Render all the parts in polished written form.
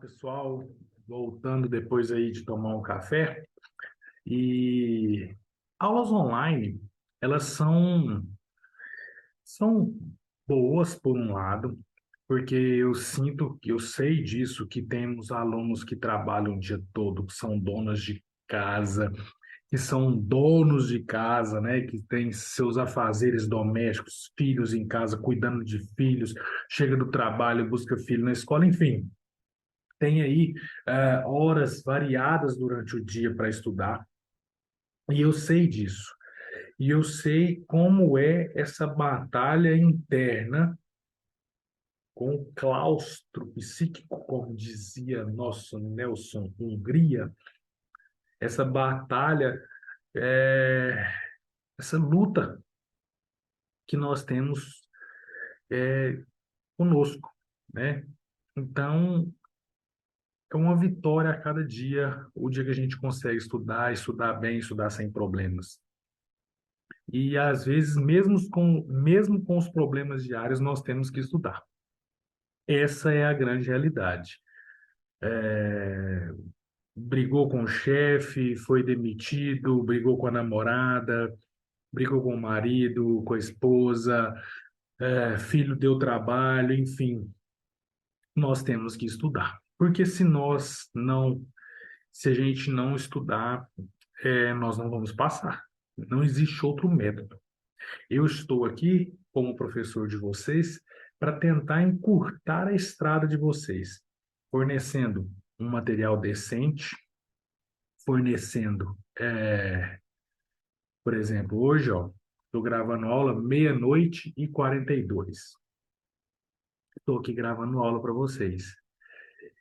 pessoal, voltando depois aí de tomar um café. E aulas online, elas são boas por um lado, porque eu sinto, eu sei disso, que temos alunos que trabalham o dia todo, que são donas de casa, que são donos de casa, né, que têm seus afazeres domésticos, filhos em casa, cuidando de filhos, chega do trabalho, busca filho na escola, enfim, tem aí horas variadas durante o dia para estudar, e eu sei disso. E eu sei como é essa batalha interna com o claustro psíquico, como dizia nosso Nelson Hungria, essa batalha, é, essa luta que nós temos conosco, né? Então, é uma vitória a cada dia, o dia que a gente consegue estudar, estudar bem, estudar sem problemas. E às vezes, mesmo com os problemas diários, nós temos que estudar. Essa é a grande realidade. Brigou com o chefe, foi demitido, brigou com a namorada, brigou com o marido, com a esposa, filho deu trabalho, enfim, nós temos que estudar. Porque se a gente não estudar, nós não vamos passar. Não existe outro método. Eu estou aqui como professor de vocês para tentar encurtar a estrada de vocês, fornecendo um material decente, fornecendo, por exemplo, hoje, ó, estou gravando aula meia-noite e 42. Estou aqui gravando aula para vocês.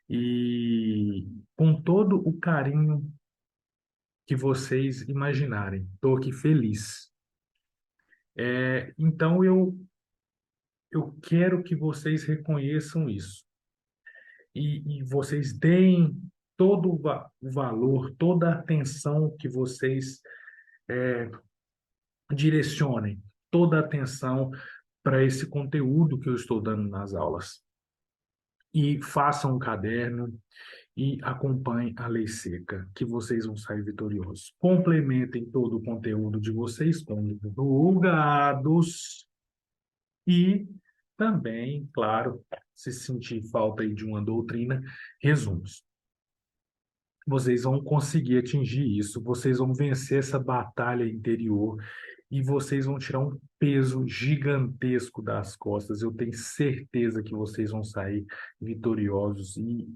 E com todo o carinho que vocês imaginarem, estou aqui feliz. Então, eu quero que vocês reconheçam isso. E vocês deem todo o valor, toda a atenção que vocês direcionem, toda a atenção para esse conteúdo que eu estou dando nas aulas. E façam um caderno e acompanhem a lei seca, que vocês vão sair vitoriosos. Complementem todo o conteúdo de vocês com divulgados e também, claro, se sentir falta aí de uma doutrina, resumos. Vocês vão conseguir atingir isso, vocês vão vencer essa batalha interior e vocês vão tirar um peso gigantesco das costas. Eu tenho certeza que vocês vão sair vitoriosos e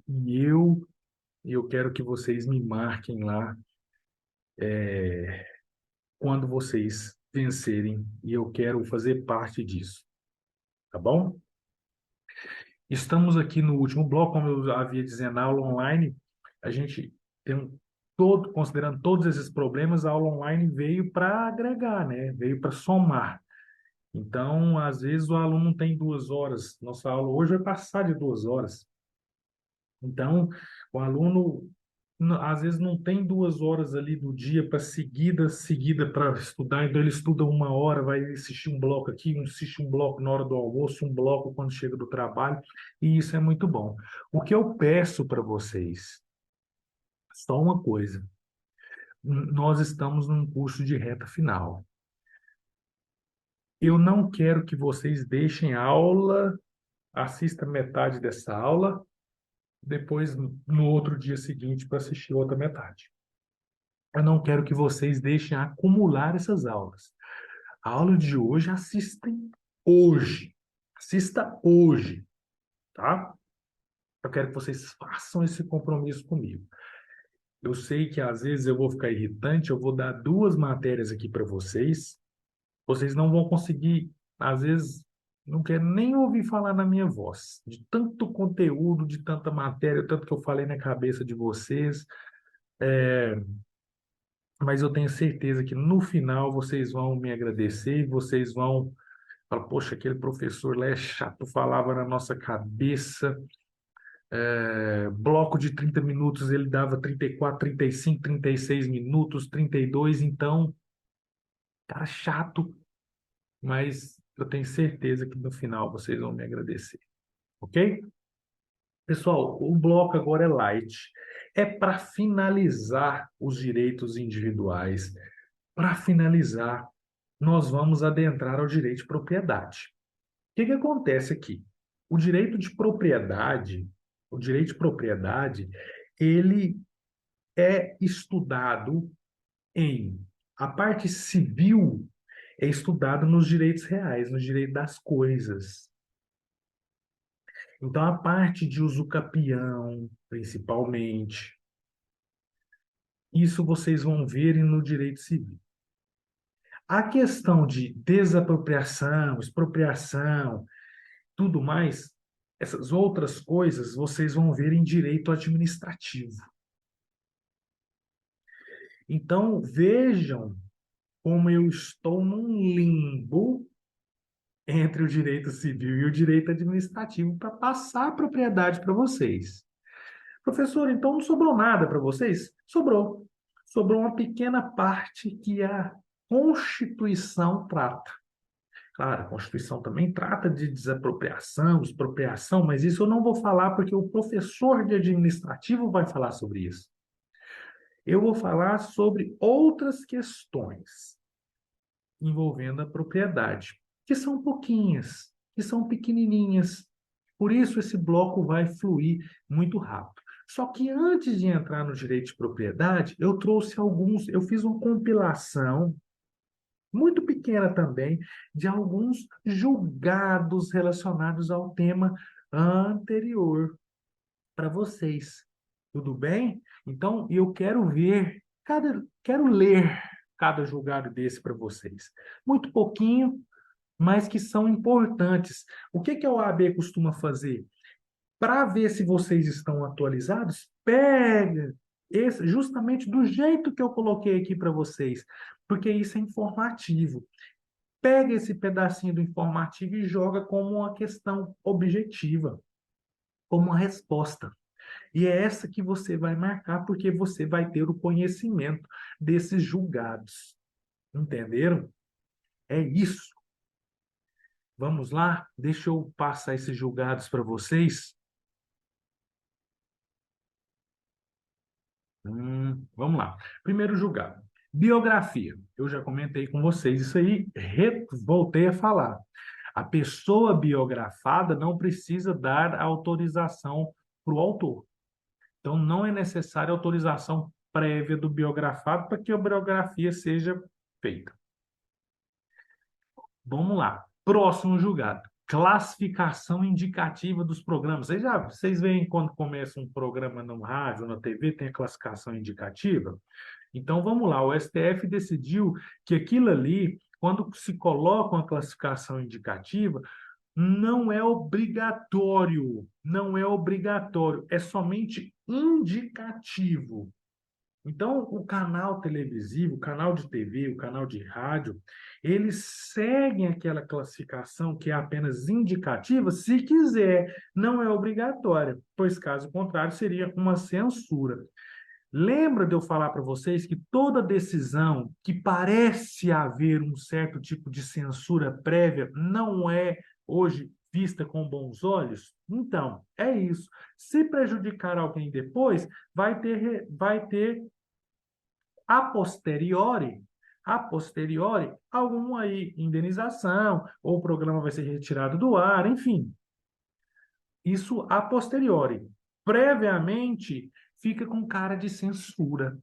eu quero que vocês me marquem lá quando vocês vencerem e eu quero fazer parte disso, tá bom? Estamos aqui no último bloco, como eu havia dizendo, na aula online, a gente tem considerando todos esses problemas, a aula online veio para agregar, né? Veio para somar. Então, às vezes o aluno não tem 2 horas. Nossa aula hoje vai passar de 2 horas. Então, o aluno às vezes não tem 2 horas ali do dia para seguida para estudar, então ele estuda 1 hora, vai assistir um bloco aqui, assiste um bloco na hora do almoço, um bloco quando chega do trabalho, e isso é muito bom. O que eu peço para vocês, só uma coisa, nós estamos num curso de reta final. Eu não quero que vocês deixem a aula, assista metade dessa aula, depois no outro dia seguinte para assistir outra metade. Eu não quero que vocês deixem acumular essas aulas. A aula de hoje, assistem hoje. Assista hoje, tá? Eu quero que vocês façam esse compromisso comigo. Eu sei que às vezes eu vou ficar irritante, eu vou dar 2 matérias aqui para vocês. Vocês não vão conseguir, às vezes, não quero nem ouvir falar na minha voz, de tanto conteúdo, de tanta matéria, tanto que eu falei na cabeça de vocês. Mas eu tenho certeza que no final vocês vão me agradecer e vocês vão falar, poxa, aquele professor lá é chato, falava na nossa cabeça, bloco de 30 minutos ele dava 34, 35, 36 minutos, 32, então, cara chato, mas eu tenho certeza que no final vocês vão me agradecer, ok? Pessoal, o bloco agora é light. É para finalizar os direitos individuais. Para finalizar, nós vamos adentrar ao direito de propriedade. O que que acontece aqui? O direito de propriedade, o direito de propriedade, ele é estudado em a parte civil é estudado nos direitos reais, no direito das coisas. Então, a parte de uso capião, principalmente, isso vocês vão ver no direito civil. A questão de desapropriação, expropriação, tudo mais, essas outras coisas vocês vão ver em direito administrativo. Então, vejam como eu estou num limbo entre o direito civil e o direito administrativo para passar a propriedade para vocês. Professor, então não sobrou nada para vocês? Sobrou. Sobrou uma pequena parte que a Constituição trata. Claro, a Constituição também trata de desapropriação, expropriação, mas isso eu não vou falar porque o professor de administrativo vai falar sobre isso. Eu vou falar sobre outras questões envolvendo a propriedade, que são pouquinhas, que são pequenininhas. Por isso esse bloco vai fluir muito rápido. Só que antes de entrar no direito de propriedade, eu fiz uma compilação muito pequena também de alguns julgados relacionados ao tema anterior para vocês. Tudo bem? Então, eu quero ler cada julgado desse para vocês. Muito pouquinho, mas que são importantes. O que que a OAB costuma fazer? Para ver se vocês estão atualizados, pega esse, justamente do jeito que eu coloquei aqui para vocês, porque isso é informativo. Pega esse pedacinho do informativo e joga como uma questão objetiva, como uma resposta. E é essa que você vai marcar, porque você vai ter o conhecimento desses julgados. Entenderam? É isso. Vamos lá? Deixa eu passar esses julgados para vocês. Vamos lá. Primeiro julgado. Biografia. Eu já comentei com vocês isso aí, voltei a falar. A pessoa biografada não precisa dar autorização para o autor. Então, não é necessária autorização prévia do biografado para que a biografia seja feita. Vamos lá. Próximo julgado. Classificação indicativa dos programas. Vocês veem quando começa um programa no rádio, na TV, tem a classificação indicativa? Então, vamos lá. O STF decidiu que aquilo ali, quando se coloca uma classificação indicativa, não é obrigatório, não é obrigatório, é somente indicativo. Então, o canal televisivo, o canal de TV, o canal de rádio, eles seguem aquela classificação que é apenas indicativa, se quiser, não é obrigatória, pois caso contrário seria uma censura. Lembra de eu falar para vocês que toda decisão que parece haver um certo tipo de censura prévia não é hoje vista com bons olhos? Então, é isso. Se prejudicar alguém depois, vai ter a posteriori, alguma aí indenização, ou o programa vai ser retirado do ar, enfim. Isso a posteriori. Previamente, fica com cara de censura.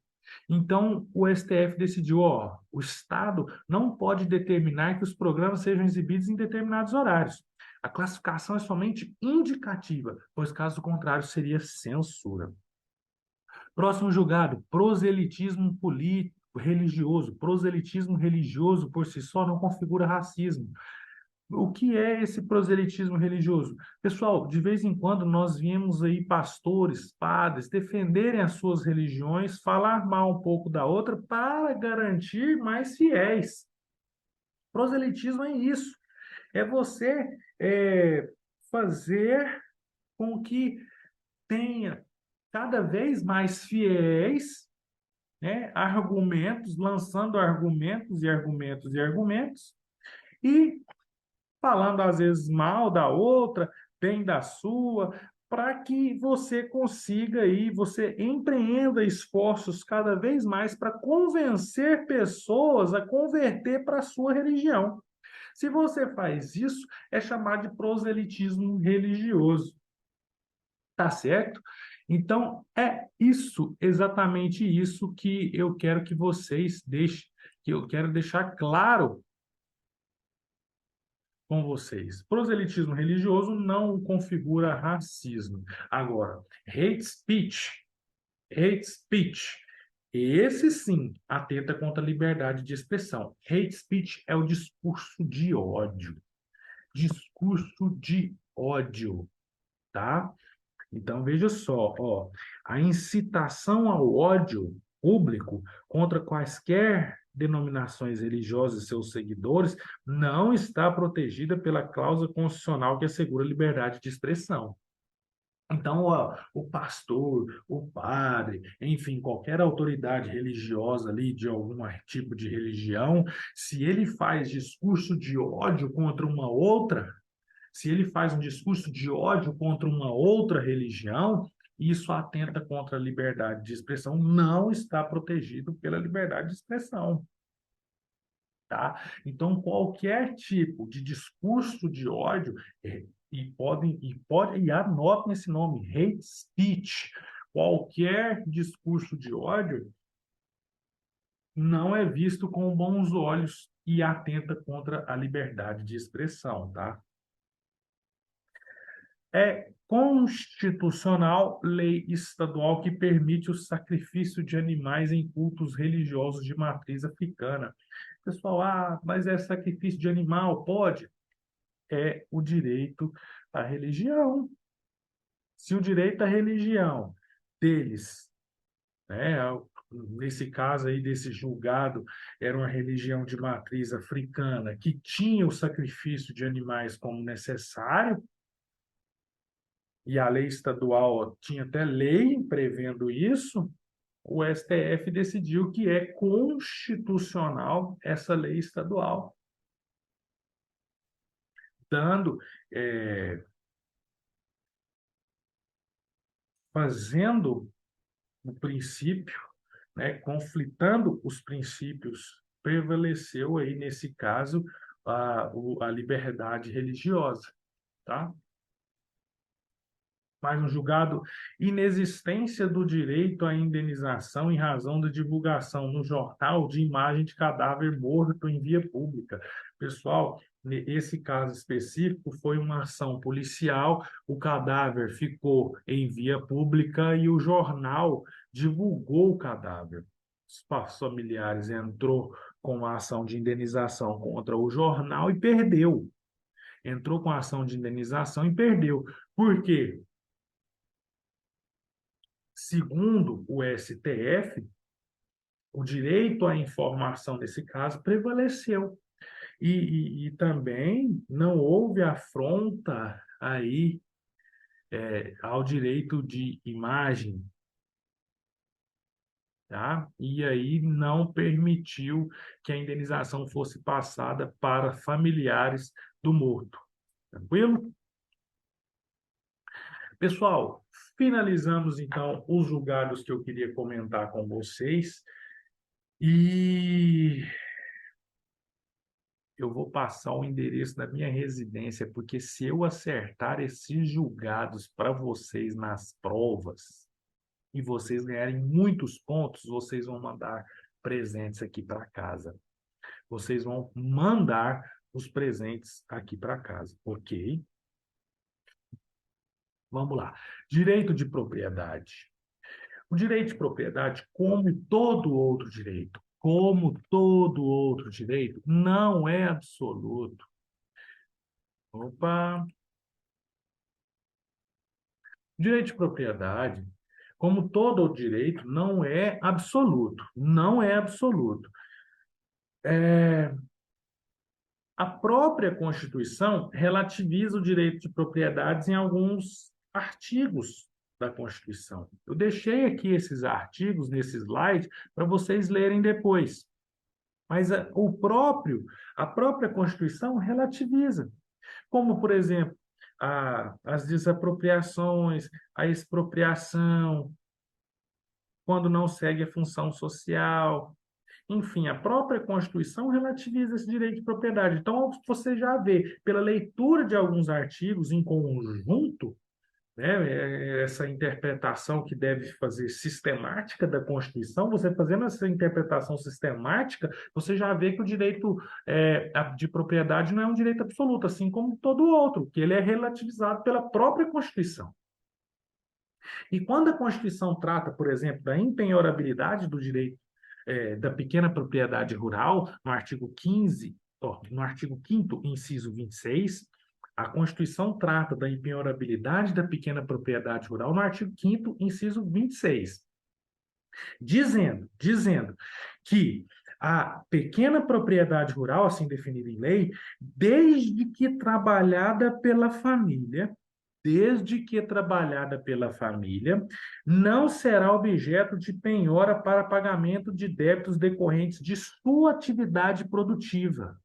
Então, o STF decidiu, ó, o Estado não pode determinar que os programas sejam exibidos em determinados horários. A classificação é somente indicativa, pois caso contrário seria censura. Próximo julgado, proselitismo político, religioso. Proselitismo religioso por si só não configura racismo. O que é esse proselitismo religioso? Pessoal, de vez em quando nós vemos aí pastores, padres defenderem as suas religiões, falar mal um pouco da outra para garantir mais fiéis. Proselitismo é isso. É você fazer com que tenha cada vez mais fiéis, né, argumentos, lançando argumentos e argumentos e argumentos, e falando às vezes mal da outra, bem da sua, para que você consiga aí, você empreenda esforços cada vez mais para convencer pessoas a converter para a sua religião. Se você faz isso, é chamado de proselitismo religioso. Tá certo? Então, é isso, exatamente isso que eu quero que vocês deixem, que eu quero deixar claro com vocês. Proselitismo religioso não configura racismo. Agora, hate speech, esse sim atenta contra a liberdade de expressão. Hate speech é o discurso de ódio. Discurso de ódio, tá? Então, veja só, ó, a incitação ao ódio público contra quaisquer denominações religiosas e seus seguidores não está protegida pela cláusula constitucional que assegura a liberdade de expressão. Então, ó, o pastor, o padre, enfim, qualquer autoridade religiosa ali de algum tipo de religião, se ele faz discurso de ódio contra uma outra, se ele faz um discurso de ódio contra uma outra religião, isso atenta contra a liberdade de expressão, não está protegido pela liberdade de expressão, tá? Então, qualquer tipo de discurso de ódio, e anotem esse nome, hate speech, qualquer discurso de ódio não é visto com bons olhos e atenta contra a liberdade de expressão, tá? É constitucional lei estadual que permite o sacrifício de animais em cultos religiosos de matriz africana. Pessoal, mas é sacrifício de animal? Pode? É o direito à religião. Se o direito à religião deles, né, nesse caso aí desse julgado, era uma religião de matriz africana que tinha o sacrifício de animais como necessário, e a lei estadual tinha até lei prevendo isso, o STF decidiu que é constitucional essa lei estadual, dando, é, fazendo o princípio, né, conflitando os princípios, prevaleceu aí nesse caso a liberdade religiosa, tá? Mais um julgado inexistência do direito à indenização em razão da divulgação no jornal de imagem de cadáver morto em via pública. Pessoal, esse caso específico foi uma ação policial, o cadáver ficou em via pública e o jornal divulgou o cadáver. Os familiares entrou com a ação de indenização contra o jornal e perdeu. Entrou com a ação de indenização e perdeu. Por quê? Segundo o STF, o direito à informação nesse caso prevaleceu. E também não houve afronta aí ao direito de imagem, tá? E aí não permitiu que a indenização fosse passada para familiares do morto. Tranquilo? Pessoal, finalizamos então os julgados que eu queria comentar com vocês. E eu vou passar o endereço da minha residência, porque se eu acertar esses julgados para vocês nas provas e vocês ganharem muitos pontos, vocês vão mandar presentes aqui para casa. Vocês vão mandar os presentes aqui para casa, ok? Vamos lá. Direito de propriedade. O direito de propriedade, como todo outro direito, não é absoluto. Opa! Direito de propriedade, como todo outro direito, não é absoluto. Não é absoluto. A própria Constituição relativiza o direito de propriedades em alguns artigos da Constituição. Eu deixei aqui esses artigos nesse slide para vocês lerem depois. Mas a própria Constituição relativiza. Como, por exemplo, as desapropriações, a expropriação, quando não segue a função social. Enfim, a própria Constituição relativiza esse direito de propriedade. Então, você já vê, pela leitura de alguns artigos em conjunto, né, essa interpretação que deve fazer sistemática da Constituição, você fazendo essa interpretação sistemática, você já vê que o direito de propriedade não é um direito absoluto, assim como todo outro, que ele é relativizado pela própria Constituição. E quando a Constituição trata, por exemplo, da impenhorabilidade do direito da pequena propriedade rural, no artigo 15, no artigo 5º, inciso 26, a Constituição trata da impenhorabilidade da pequena propriedade rural no artigo 5º, inciso 26, dizendo que a pequena propriedade rural, assim definida em lei, desde que trabalhada pela família, não será objeto de penhora para pagamento de débitos decorrentes de sua atividade produtiva,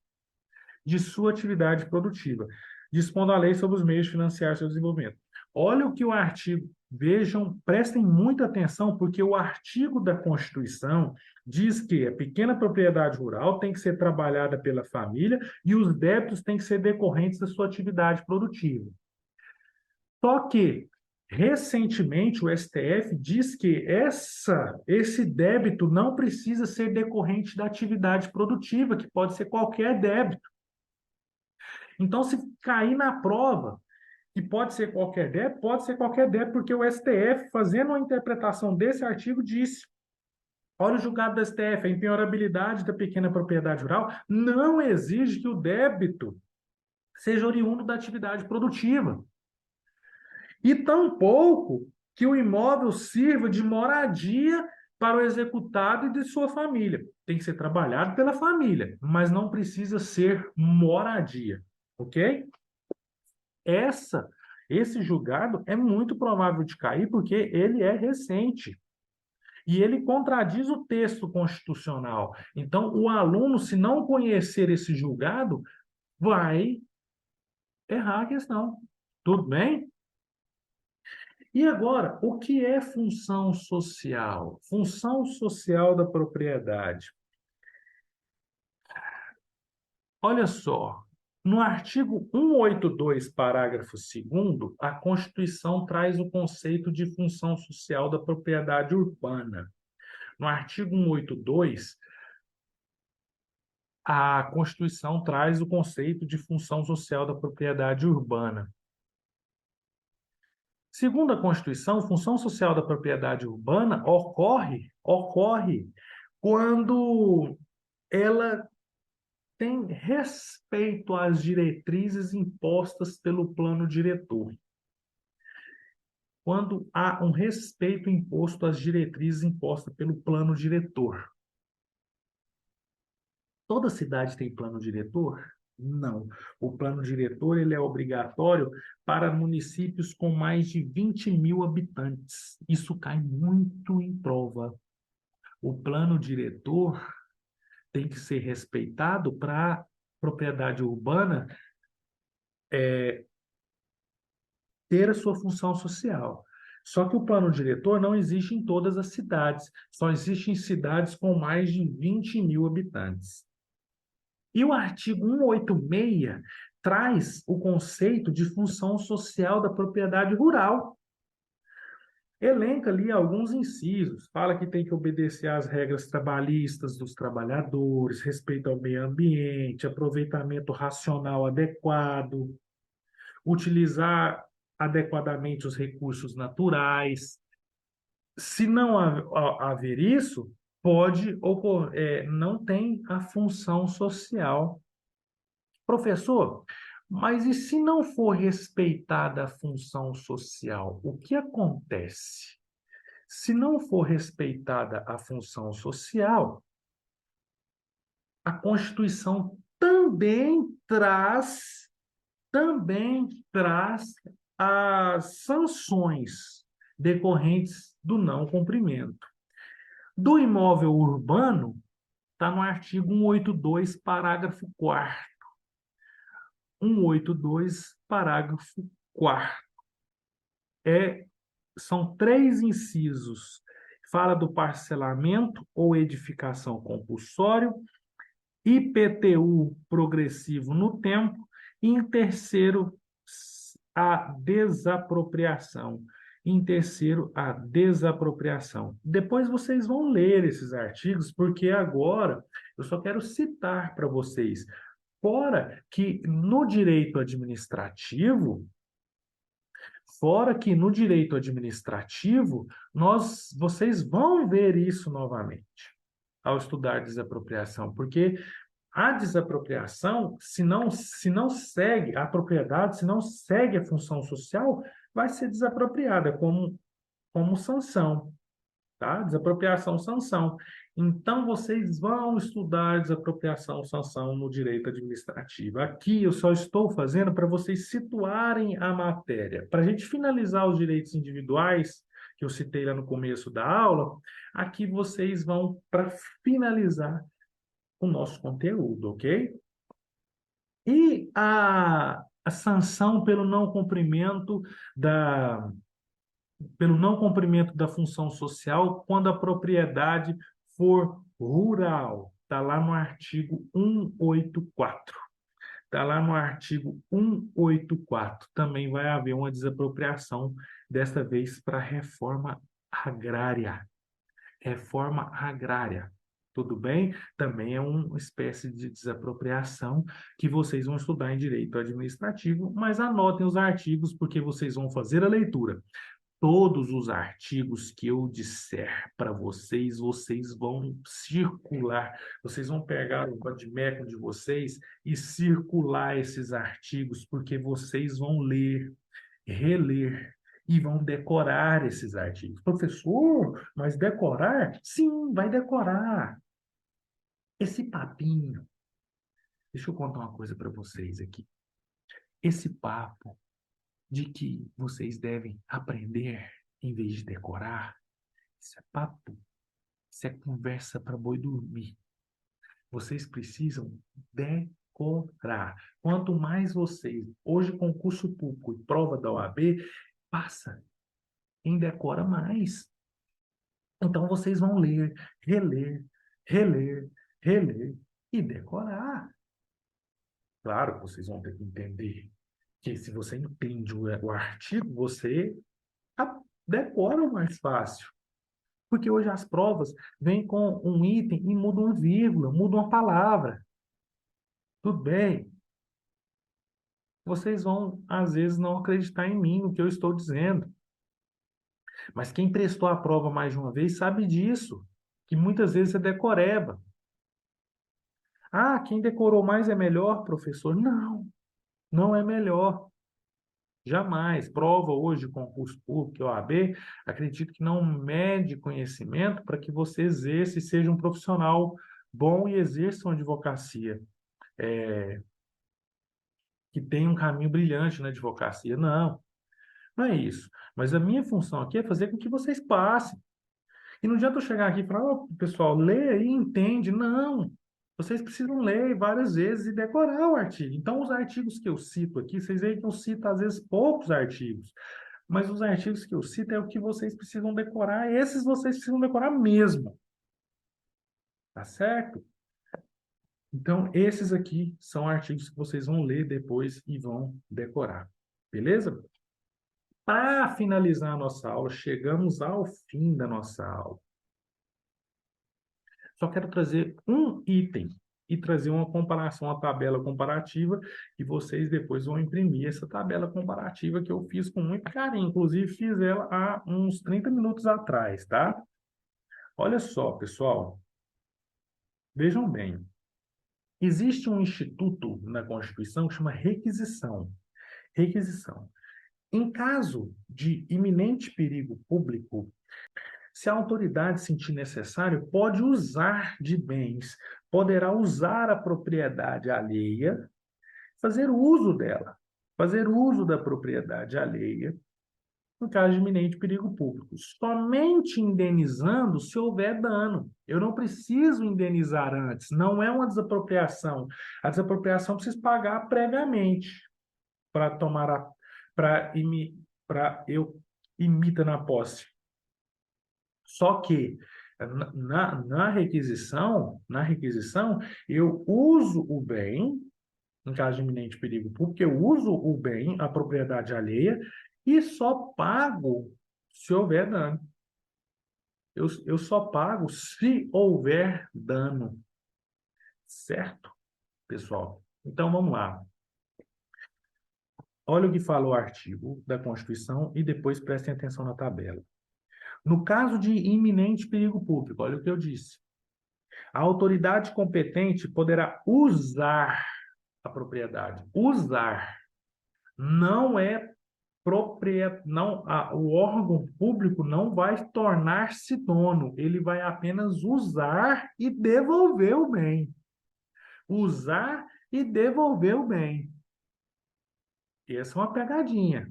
dispondo a lei sobre os meios de financiar seu desenvolvimento. Olha o que o artigo, vejam, prestem muita atenção, porque o artigo da Constituição diz que a pequena propriedade rural tem que ser trabalhada pela família e os débitos têm que ser decorrentes da sua atividade produtiva. Só que, recentemente, o STF diz que esse débito não precisa ser decorrente da atividade produtiva, que pode ser qualquer débito. Então, se cair na prova que pode ser qualquer débito, porque o STF, fazendo uma interpretação desse artigo, disse: olha o julgado do STF, a impenhorabilidade da pequena propriedade rural não exige que o débito seja oriundo da atividade produtiva. E tampouco que o imóvel sirva de moradia para o executado e de sua família. Tem que ser trabalhado pela família, mas não precisa ser moradia, ok? Esse julgado é muito provável de cair porque ele é recente e ele contradiz o texto constitucional. Então, o aluno, se não conhecer esse julgado, vai errar a questão. Tudo bem? E agora, o que é função social? Função social da propriedade. Olha só, no artigo 182, parágrafo 2º, a Constituição traz o conceito de função social da propriedade urbana. No artigo 182, a Constituição traz o conceito de função social da propriedade urbana. Segundo a Constituição, função social da propriedade urbana ocorre quando ela tem respeito às diretrizes impostas pelo plano diretor. Quando há um respeito imposto às diretrizes impostas pelo plano diretor. Toda cidade tem plano diretor? Não. O plano diretor ele é obrigatório para municípios com mais de 20 mil habitantes. Isso cai muito em prova. O plano diretor tem que ser respeitado para a propriedade urbana ter a sua função social. Só que o plano diretor não existe em todas as cidades, só existe em cidades com mais de 20 mil habitantes. E o artigo 186 traz o conceito de função social da propriedade rural. Elenca ali alguns incisos, fala que tem que obedecer às regras trabalhistas dos trabalhadores, respeito ao meio ambiente, aproveitamento racional adequado, utilizar adequadamente os recursos naturais. Se não haver isso, pode ocorrer, não tem a função social. Professor, mas e se não for respeitada a função social, o que acontece? Se não for respeitada a função social, a Constituição também traz as sanções decorrentes do não cumprimento. Do imóvel urbano, está no artigo 182, parágrafo 4º. 182, parágrafo quarto. São 3 incisos. Fala do parcelamento ou edificação compulsório, IPTU progressivo no tempo, e em terceiro, a desapropriação. Em terceiro, a desapropriação. Depois vocês vão ler esses artigos, porque agora eu só quero citar para vocês. Fora que no direito administrativo, vocês vão ver isso novamente ao estudar desapropriação, porque a desapropriação, se não segue a propriedade, se não segue a função social, vai ser desapropriada como sanção, tá? Desapropriação, sanção. Então, vocês vão estudar desapropriação, sanção no direito administrativo. Aqui eu só estou fazendo para vocês situarem a matéria. Para a gente finalizar os direitos individuais, que eu citei lá no começo da aula, aqui vocês vão para finalizar o nosso conteúdo, ok? E a sanção pelo não cumprimento da função social quando a propriedade for rural. Está lá no artigo 184. Está lá no artigo 184. Também vai haver uma desapropriação, desta vez para reforma agrária. Reforma agrária. Tudo bem? Também é uma espécie de desapropriação que vocês vão estudar em direito administrativo, mas anotem os artigos porque vocês vão fazer a leitura. Todos os artigos que eu disser para vocês, vocês vão circular, vocês vão pegar o vadimeco de vocês e circular esses artigos, porque vocês vão ler, reler e vão decorar esses artigos. Professor, mas decorar? Sim, vai decorar. Esse papinho, deixa eu contar uma coisa para vocês aqui. Esse papo de que vocês devem aprender em vez de decorar, isso é papo, isso é conversa para boi dormir. Vocês precisam decorar. Quanto mais vocês, hoje concurso público e prova da OAB, passa em decora mais. Então vocês vão ler, reler, reler, reler e decorar. Claro que vocês vão ter que entender que se você entende o artigo, você decora mais fácil. Porque hoje as provas vêm com um item e mudam uma vírgula, mudam uma palavra. Tudo bem. Vocês vão, às vezes, não acreditar em mim, no que eu estou dizendo. Mas quem prestou a prova mais de uma vez sabe disso, que muitas vezes é decoreba. Ah, quem decorou mais é melhor, professor? Não, não é melhor. Jamais. Prova hoje, concurso público, OAB, acredito que não mede conhecimento para que você exerça e seja um profissional bom e exerça uma advocacia. Que tenha um caminho brilhante na advocacia. Não, não é isso. Mas a minha função aqui é fazer com que vocês passem. E não adianta eu chegar aqui e falar, oh, pessoal, lê aí, entende. Não. Vocês precisam ler várias vezes e decorar o artigo. Então, os artigos que eu cito aqui, vocês veem que eu cito, às vezes, poucos artigos. Mas os artigos que eu cito é o que vocês precisam decorar. Esses vocês precisam decorar mesmo. Tá certo? Então, esses aqui são artigos que vocês vão ler depois e vão decorar. Beleza? Para finalizar a nossa aula, chegamos ao fim da nossa aula. Só quero trazer um item e trazer uma comparação, uma tabela comparativa, e vocês depois vão imprimir essa tabela comparativa que eu fiz com muito carinho. Inclusive, fiz ela há uns 30 minutos atrás, tá? Olha só, pessoal. Vejam bem. Existe um instituto na Constituição que chama requisição. Requisição. Em caso de iminente perigo público, se a autoridade sentir necessário, pode usar de bens, poderá usar a propriedade alheia, fazer uso dela, fazer uso da propriedade alheia, no caso de iminente perigo público, somente indenizando se houver dano. Eu não preciso indenizar antes, não é uma desapropriação. A desapropriação eu preciso pagar previamente para para eu imita na posse. Só que na requisição, eu uso o bem, em caso de iminente perigo público, eu uso o bem, a propriedade alheia, e só pago se houver dano. Eu só pago se houver dano. Certo, pessoal? Então, vamos lá. Olha o que fala o artigo da Constituição e depois prestem atenção na tabela. No caso de iminente perigo público, olha o que eu disse. A autoridade competente poderá usar a propriedade. Usar. Não é não, o órgão público não vai tornar-se dono, ele vai apenas usar e devolver o bem. Usar e devolver o bem. Essa é uma pegadinha.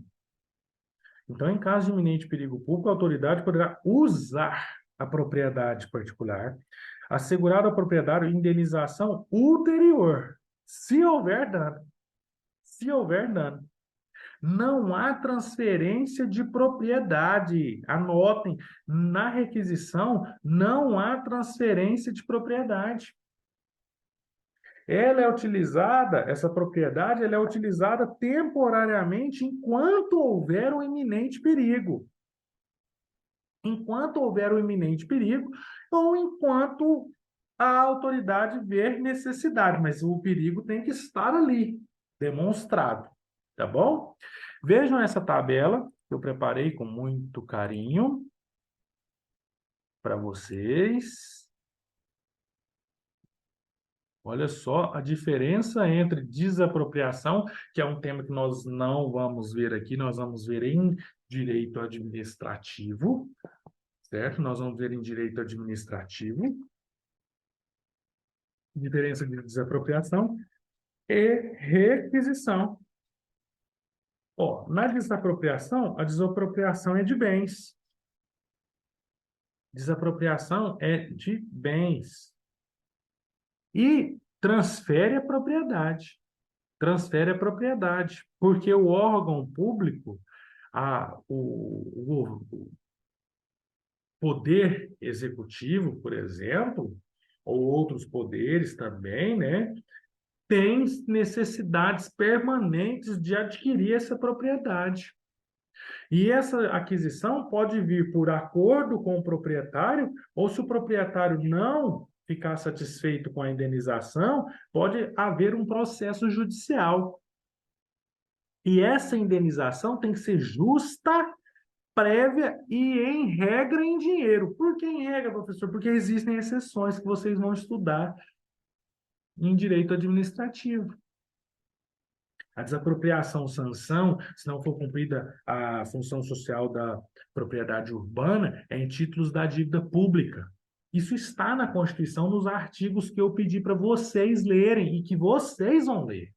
Então, em caso de iminente perigo público, a autoridade poderá usar a propriedade particular, assegurar ao proprietário indenização ulterior, se houver dano. Se houver dano. Não há transferência de propriedade. Anotem, na requisição não há transferência de propriedade. Essa propriedade, ela é utilizada temporariamente enquanto houver um iminente perigo. Enquanto houver um iminente perigo ou enquanto a autoridade ver necessidade, mas o perigo tem que estar ali, demonstrado, tá bom? Vejam essa tabela que eu preparei com muito carinho para vocês. Olha só a diferença entre desapropriação, que é um tema que nós não vamos ver aqui, nós vamos ver em direito administrativo, certo? Nós vamos ver em direito administrativo. Diferença de desapropriação e requisição. Ó, na desapropriação, a desapropriação é de bens. Desapropriação é de bens. E transfere a propriedade. Transfere a propriedade. Porque o órgão público, o poder executivo, por exemplo, ou outros poderes também, né, tem necessidades permanentes de adquirir essa propriedade. E essa aquisição pode vir por acordo com o proprietário, ou se o proprietário não ficar satisfeito com a indenização, pode haver um processo judicial. E essa indenização tem que ser justa, prévia e, em regra, em dinheiro. Por que em regra, professor? Porque existem exceções que vocês vão estudar em direito administrativo. A desapropriação sanção, se não for cumprida a função social da propriedade urbana, é em títulos da dívida pública. Isso está na Constituição, nos artigos que eu pedi para vocês lerem e que vocês vão ler.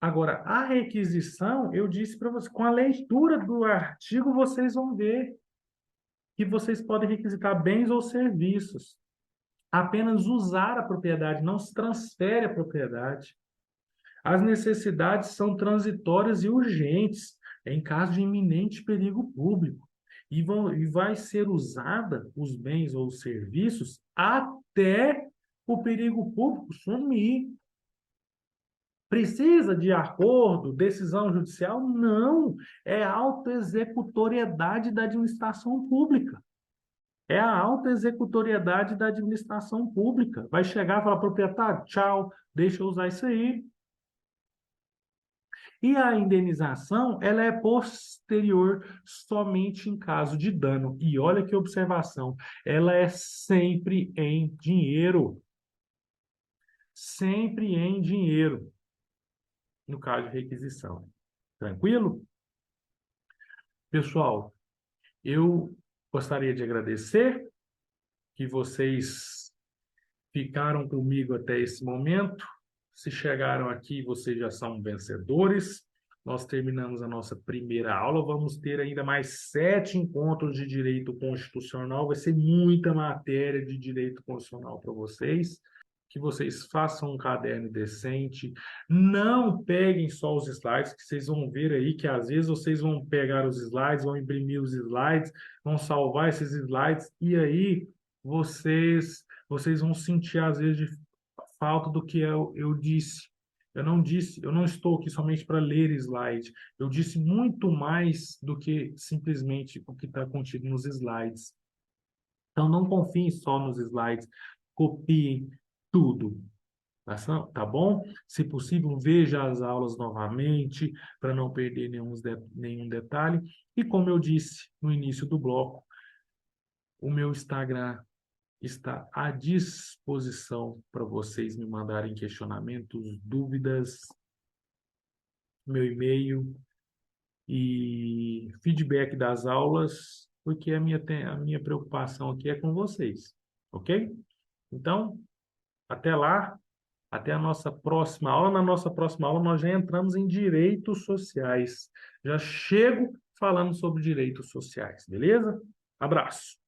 Agora, a requisição, eu disse para vocês, com a leitura do artigo, vocês vão ver que vocês podem requisitar bens ou serviços. Apenas usar a propriedade, não se transfere a propriedade. As necessidades são transitórias e urgentes, em caso de iminente perigo público, e vai ser usada os bens ou os serviços até o perigo público sumir. Precisa de acordo, decisão judicial? Não, é a autoexecutoriedade da administração pública. É a autoexecutoriedade da administração pública. Vai chegar e falar, proprietário, tchau, deixa eu usar isso aí. E a indenização, ela é posterior somente em caso de dano. E olha que observação, ela é sempre em dinheiro. Sempre em dinheiro, no caso de requisição. Tranquilo? Pessoal, eu gostaria de agradecer que vocês ficaram comigo até esse momento. Se chegaram aqui, vocês já são vencedores. Nós terminamos a nossa primeira aula. Vamos ter ainda mais 7 encontros de direito constitucional. Vai ser muita matéria de direito constitucional para vocês. que vocês façam um caderno decente, não peguem só os slides, que vocês vão ver aí que às vezes vocês vão pegar os slides, vão imprimir os slides, vão salvar esses slides, e aí vocês vão sentir às vezes de falta do que eu disse. Eu não disse, eu não estou aqui somente para ler slide. Eu disse muito mais do que simplesmente o que está contido nos slides. Então, não confiem só nos slides, copiem tudo, tá bom? Se possível, veja as aulas novamente, para não perder nenhum detalhe. E como eu disse no início do bloco, o meu Instagram está à disposição para vocês me mandarem questionamentos, dúvidas, meu e-mail e feedback das aulas, porque a minha preocupação aqui é com vocês, ok? Então, até lá, até a nossa próxima aula. Na nossa próxima aula, nós já entramos em direitos sociais. Já chego falando sobre direitos sociais, beleza? Abraço.